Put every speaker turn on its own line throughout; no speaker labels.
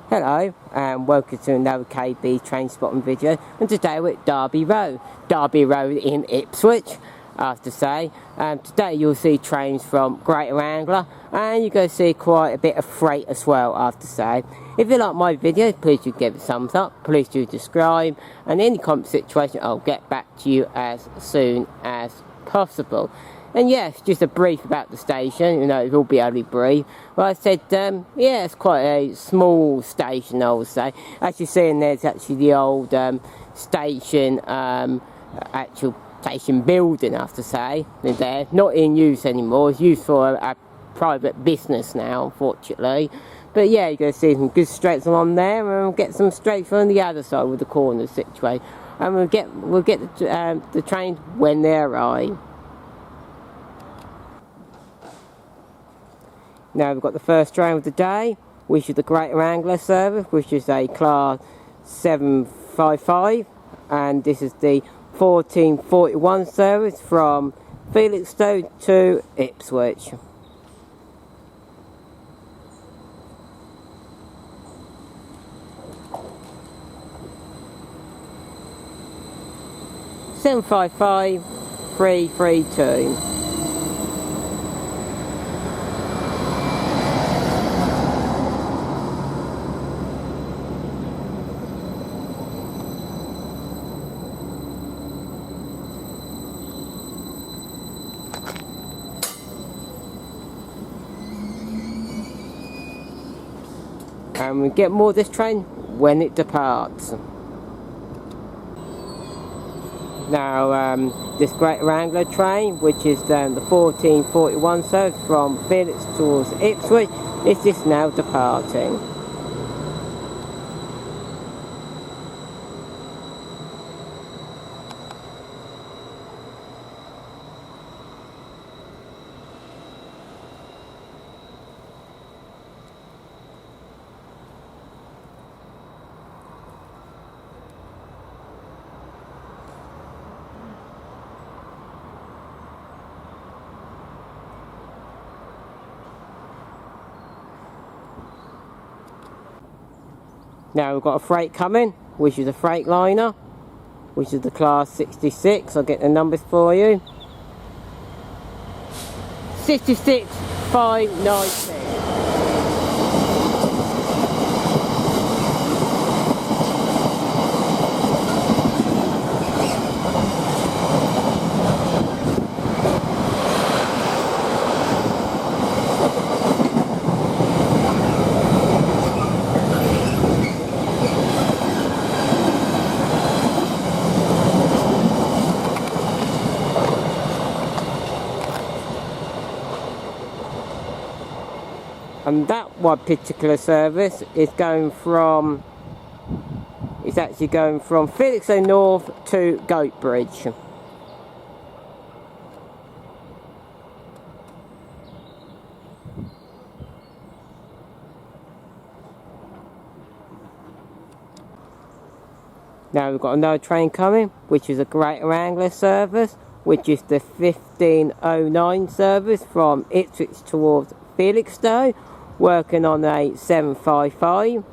Hello and welcome to another KB train spotting video, and today we're at Derby Road in Ipswich, I have to say. Today you'll see trains from Greater Anglia, and you're going to see quite a bit of freight as well, I have to say. If you like my video, please do give it a thumbs up, please do subscribe, and in any comment situation I'll get back to you as soon as possible. And yes, just a brief about the station, you know, it will be only brief. Well, I said, yeah, it's quite a small station, I would say. As you see in there's actually the old station, actual station building, I have to say, in there. Not in use anymore, it's used for a private business now, unfortunately. But yeah, you're going to see some good straights along there, and we'll get some straights on the other side with the corner situation. And we'll get the trains when they arrive. Now we've got the first train of the day, which is the Greater Anglia service, which is a class 755, and this is the 1441 service from Felixstowe to Ipswich. Seven 55332. And we get more of this train when it departs. Now, this Greater Anglia train, which is the 1441 service from Felix towards Ipswich, is just now departing. Now we've got a freight coming, which is a Freightliner, which is the class 66. I'll get the numbers for you. 66596. And that one particular service is going from, it's actually going from Felixstowe North to Goatbridge. Now we've got another train coming, which is a Greater Anglia service, which is the 1509 service from Ipswich towards Felixstowe, working on a 755.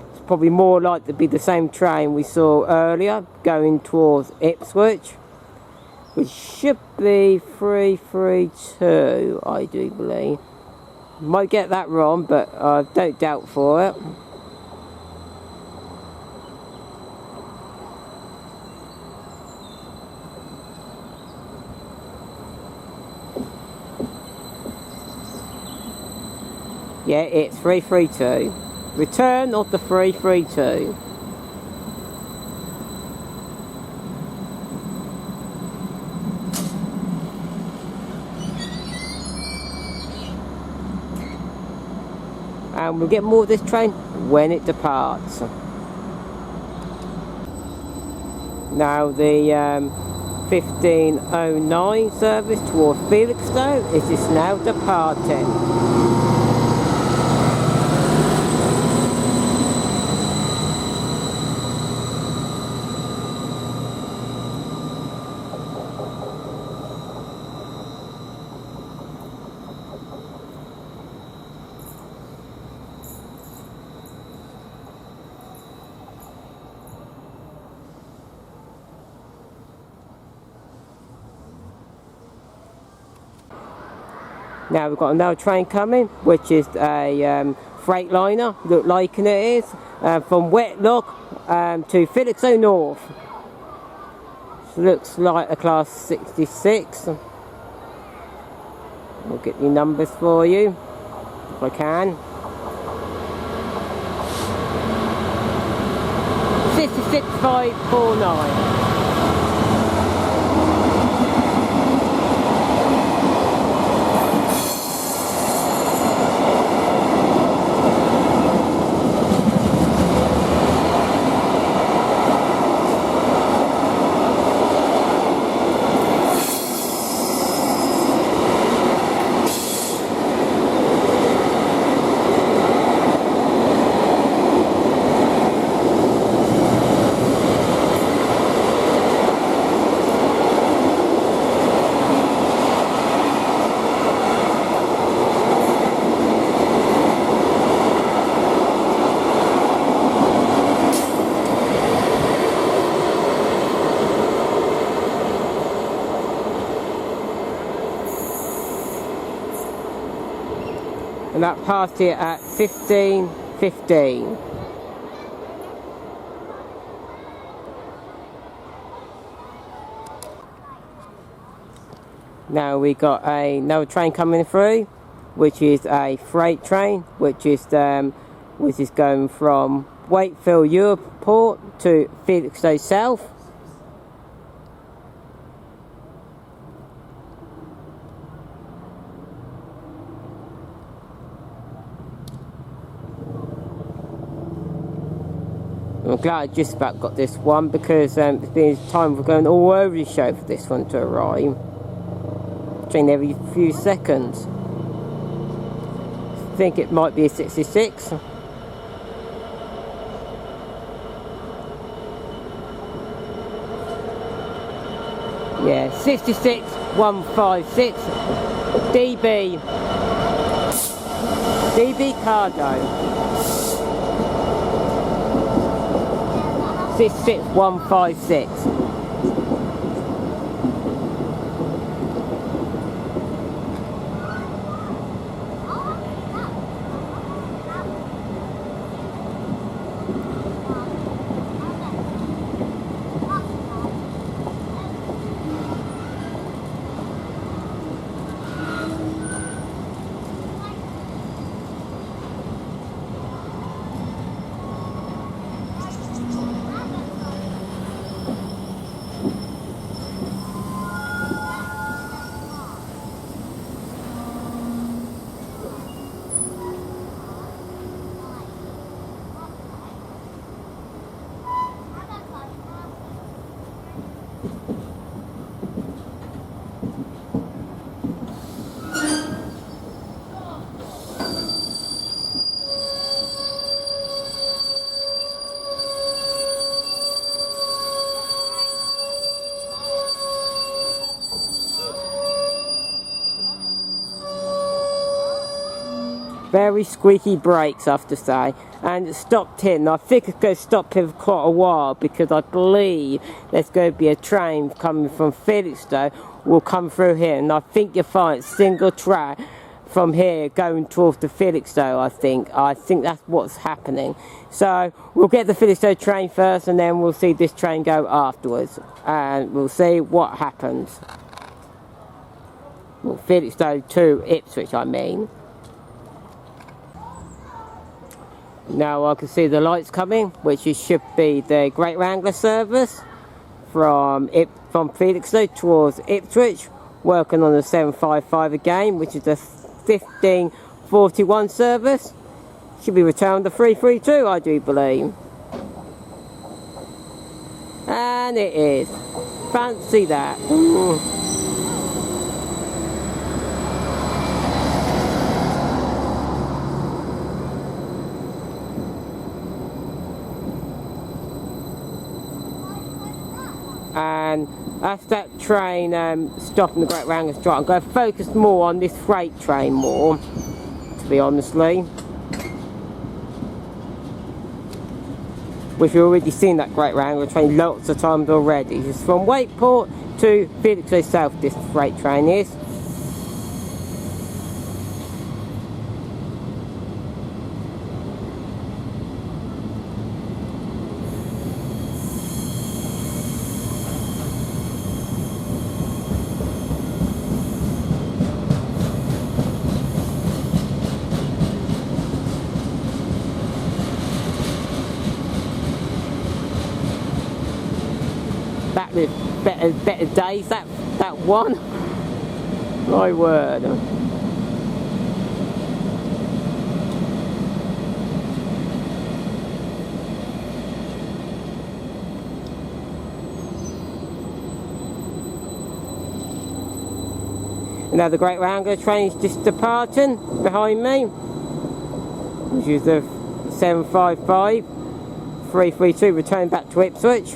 It's probably more likely to be the same train we saw earlier going towards Ipswich, which should be 332, I do believe. Might get that wrong, but I don't doubt for it. Yeah, it's 332. Return of the 332. And we'll get more of this train when it departs. Now the 1509 service towards Felixstowe is just now departing. Now we've got another train coming, which is a Freightliner, look like it is, from Wetlock to Felixstowe North. Looks like a class 66. We'll get the numbers for you, if I can. 66549. And that passed here at 15:15. Now we got another train coming through, which is a freight train, which is going from Wakefield Europort to Felixstowe South. I'm glad I just about got this one because it's been time for going all over the show for this one to arrive. Train every few seconds. I think it might be a 66. Yeah, 66156 DB Cargo. 66156. Very squeaky brakes, I have to say, and it stopped here. And I think it's going to stop here for quite a while because I believe there's going to be a train coming from Felixstowe will come through here, and I think you'll find single track from here going towards the Felixstowe. I think that's what's happening. So we'll get the Felixstowe train first, and then we'll see this train go afterwards, and we'll see what happens. Well, Felixstowe to Ipswich, I mean. Now I can see the lights coming, which should be the Great Wrangler service from Felixstowe towards Ipswich, working on the 755 again, which is the 1541 service. Should be returned to 332, I do believe. And it is. Fancy that. And that's that train stopping the Great Wrangler strike. I'm going to focus more on this freight train more, to be honestly. We've already seen that Great Wrangler train lots of times already. It's from Wakeport to Felixstowe South, this freight train is. back with better days, that one. My word. Now the Great Anglia train's just departing behind me, which is the 755 332 return back to Ipswich.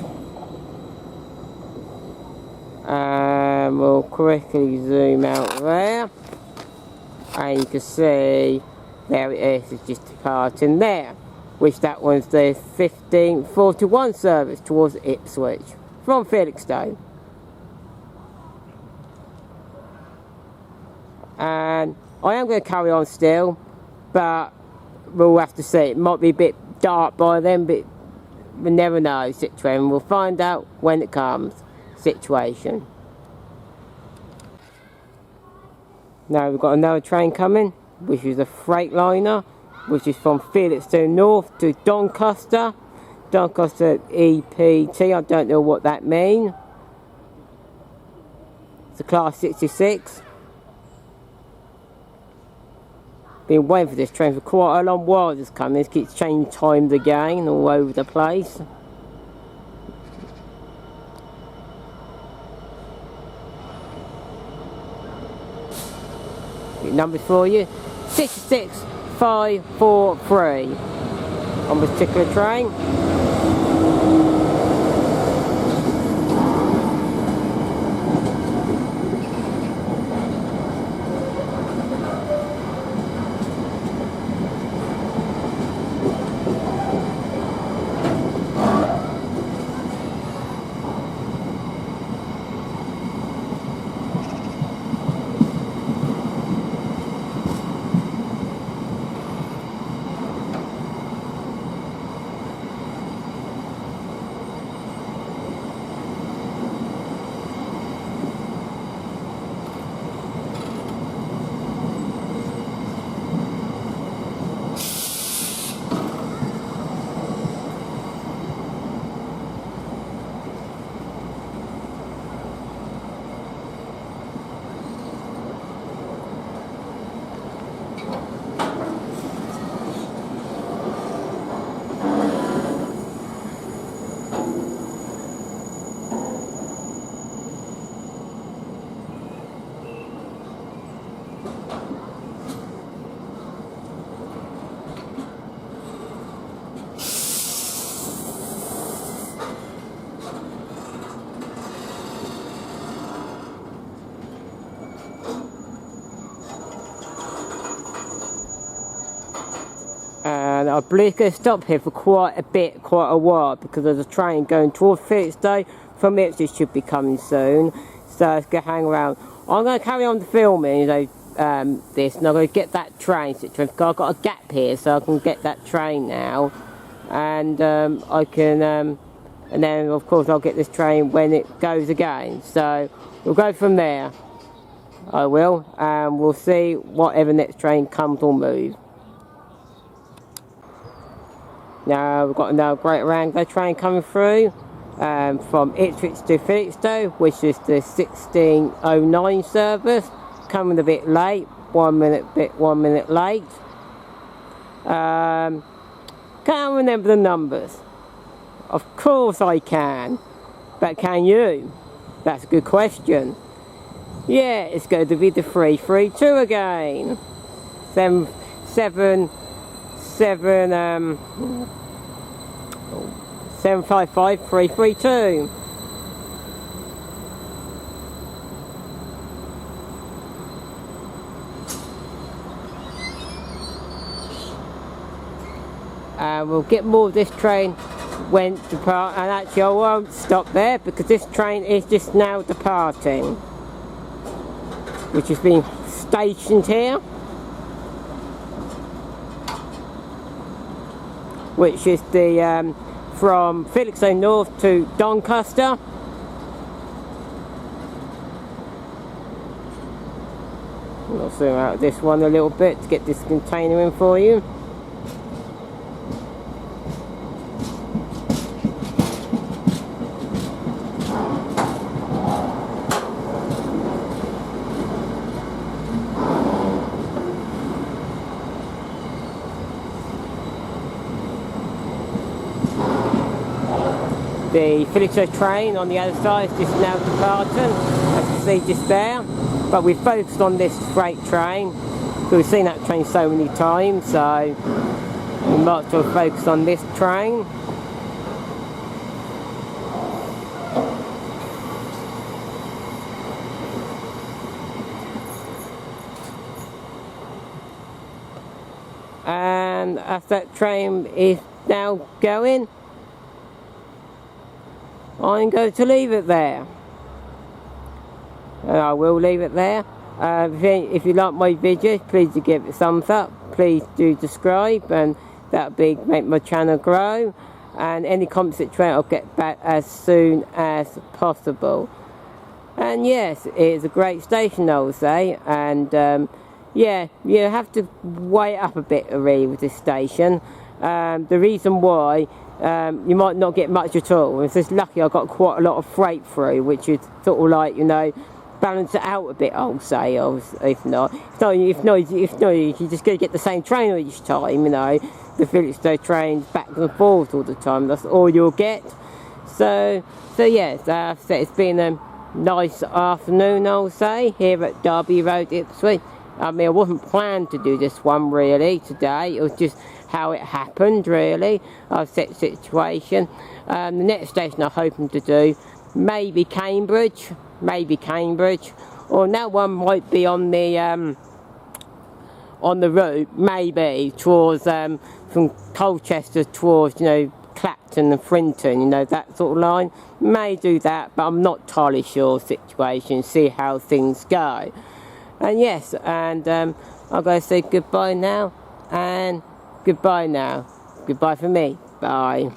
And we'll quickly zoom out there, and you can see there it is, it's just departing there, which that one's the 1541 service towards Ipswich from Felixstowe. And I am going to carry on still, but we'll have to see. It might be a bit dark by then, but we never know. Situation, we'll find out when it comes. Situation. Now we've got another train coming, which is a Freightliner, which is from Felixstowe North to Doncaster. Doncaster EPT, I don't know what that means. It's a class 66. Been waiting for this train for quite a long while. It's coming. It keeps changing times again all over the place. Numbers for you: 66543 on this particular train. And I believe it's going to stop here for quite a while, because there's a train going towards Felixstowe from Ipswich, should be coming soon. So it's going to hang around. I'm going to carry on the filming, this, and I'm going to get that train situated. I've got a gap here, so I can get that train now, and I can, and then of course I'll get this train when it goes again. So we'll go from there. I will, and we'll see whatever next train comes or moves. Now we've got another Great Anglia train coming through from Ipswich to Felixstowe, which is the 1609 service, coming a bit late, 1 minute late. Can't remember the numbers. Of course I can, but can you? That's a good question. Yeah, it's going to be the 332 again. 755 332. And we'll get more of this train when depart. And actually, I won't stop there, because this train is just now departing, which has been stationed here, which is the from Felixstowe North to Doncaster. I'll zoom out this one a little bit to get this container in for you. The Felixstowe train on the other side is just now departing, as you see just there. But we focused on this freight train, because we've seen that train so many times, so we might as well focus on this train. And as that train is now going, I'm going to leave it there. And I will leave it there. If you like my video, please do give it a thumbs up. Please do subscribe, and that will make my channel grow. And any comments that I'll get back as soon as possible. And yes, it's a great station, I would say. And yeah, you have to weigh it up a bit really with this station. The reason why, you might not get much at all. If it's lucky, I got quite a lot of freight through, which is sort of like, you know, balance it out a bit, I'll say. If not, you just going to get the same train each time, you know. The Felixstowe trains back and forth all the time. That's all you'll get. So yes, it's been a nice afternoon, I'll say, here at Derby Road, Ipswich. I mean, I wasn't planned to do this one really today. It was just how it happened, really. I've set situation. The next station I'm hoping to do, maybe Cambridge, or that one might be on the route, maybe towards from Colchester towards, you know, Clacton and Frinton, you know, that sort of line. May do that, but I'm not entirely sure situation. See how things go. And yes, and I'm going to say goodbye now, and goodbye now. Goodbye for me. Bye.